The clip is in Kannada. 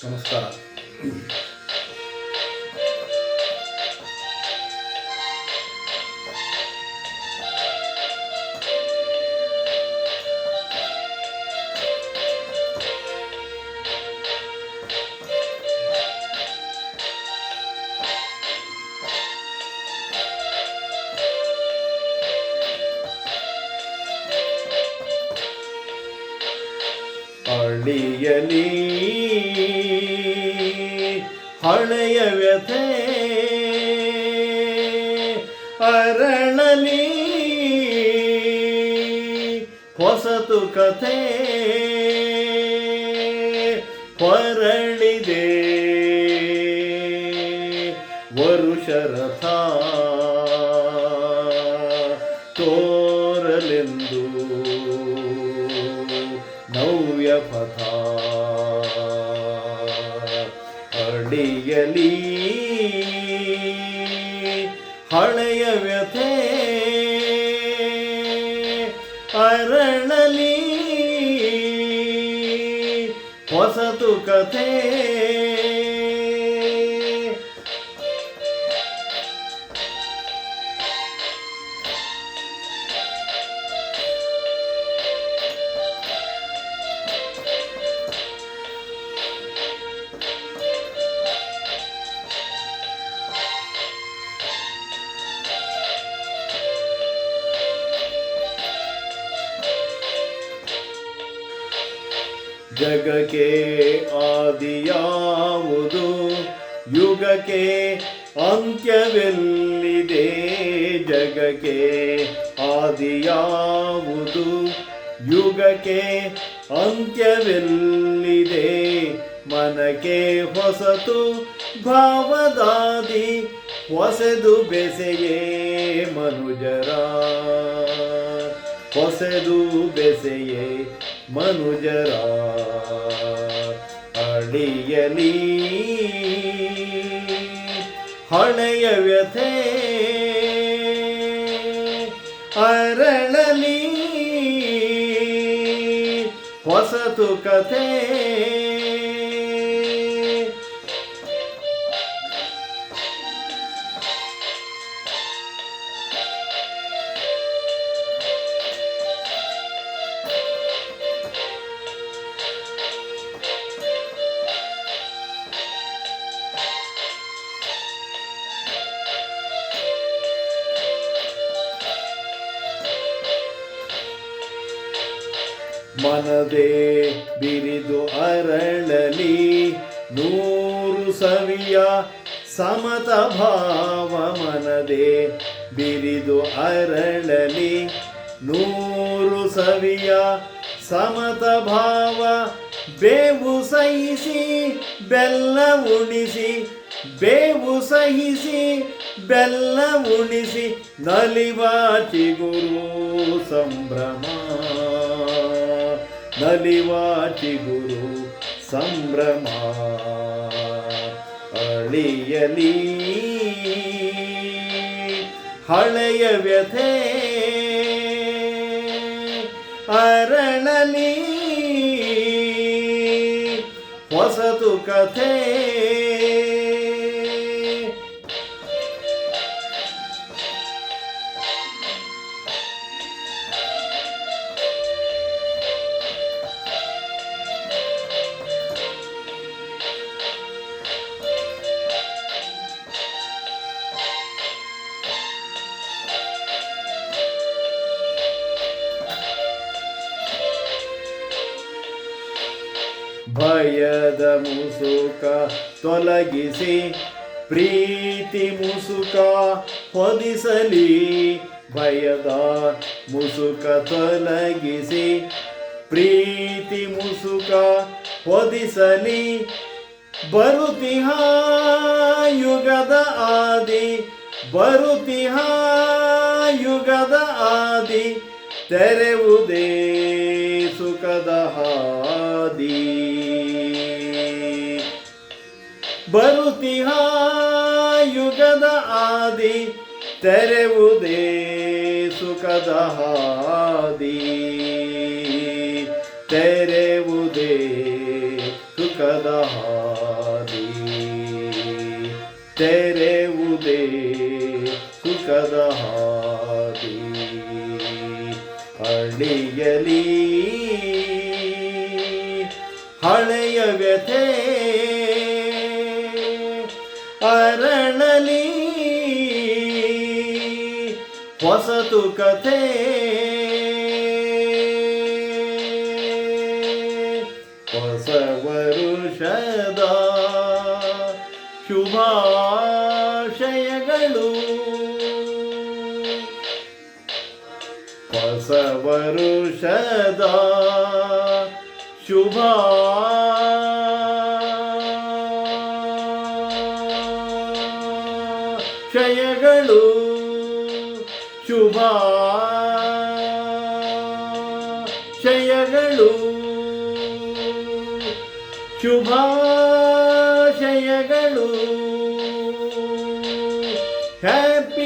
ನಮಸ್ಕಾರ. ಹಳ್ಳಿಯಲಿ ಹಳೆಯ ವ್ಯಥೆ ಅರಳಲಿ ಹೊಸತು ಕಥೆ ಹೊರಳಿದೆ ವರುಷರಥ ತೋರಲೆಂದು ನವ್ಯ ಪಥ ಹಳ್ಳಿಯಲಿ ಹಳೆಯ ವ್ಯಥೆ ಅರಳಲಿ ಹೊಸತು ಕಥೆ ಜಗಕ್ಕೆ ಆದಿಯಾವುದು ಯುಗಕ್ಕೆ ಅಂತ್ಯವೆಲ್ಲಿದೆ ಜಗಕ್ಕೆ ಆದಿಯಾವುದು ಯುಗಕ್ಕೆ ಅಂತ್ಯವೆಲ್ಲಿದೆ ಮನಕ್ಕೆ ಹೊಸತು ಭಾವದಾದಿ ಹೊಸದು ಬೆಸೆಯೇ ಮನುಜರ ಹೊಸದು ಬೆಸೆಯೇ ಮನುಜರ ಅಡಿಯಲಿ ಹಳೆಯ ವ್ಯಥೆ ಅರಳಲಿ ಹೊಸತು ಕಥೆ ಮನದೇ ಬಿರಿದು ಅರಳಲಿ ನೂರು ಸವಿಯ ಸಮತ ಭಾವ ಮನದೇ ಬಿರಿದು ಅರಳಲಿ ನೂರು ಸವಿಯ ಸಮತ ಭಾವ ಬೇವು ಸಹಿಸಿ ಬೆಲ್ಲ ಉಣಿಸಿ ಬೇವು ಸಹಿಸಿ ಬೆಲ್ಲ ಉಣಿಸಿ ನಲಿವ ಚಿಗುರು ಸಂಭ್ರಮ ನಲಿವ ಚಿಗುರು ಸಂಭ್ರಮ ಅಳಿಯಲಿ ಹಳೆಯ ವ್ಯಥೆ ಅರಳಲಿ ಹೊಸತು ಕಥೆ ಭಯದ ಮುಸುಕ ತೊಲಗಿಸಿ ಪ್ರೀತಿ ಮುಸುಕ ಹೊದಿಸಲಿ ಭಯದ ಮುಸುಕ ತೊಲಗಿಸಿ ಪ್ರೀತಿ ಮುಸುಕ ಹೊದಿಸಲಿ ಬರುತಿಹ ಯುಗದ ಆದಿ ಬರುತಿಹ ಯುಗದ ಆದಿ ತೆರೆವುದೇ ಸುಖದ ಹಾದಿ ಬರುತಿಹ ಯುಗದ ಆದಿ ತೆರೆವುದೇ ಸುಖದ ಹಾದಿ ತೆರೆವುದೇ ಸುಖದ ಸುಖದ ಹಾದಿ ತೆರೆವುದೇ ಸುಖದ ಹಾದಿ ಅಳಿಯಲಿ ಹಳೆಯ ವ್ಯಥೆ ಅರಳಲಿ ಹೊಸತು ಕಥೆ ಹೊಸ ವರುಷದ ಶುಭಾಶಯಗಳು ಹೊಸ ವರುಷದ ಶುಭಾಶಯಗಳು ಶುಭಾಶಯಗಳು ಶುಭಾಶಯಗಳು ಹ್ಯಾಪಿ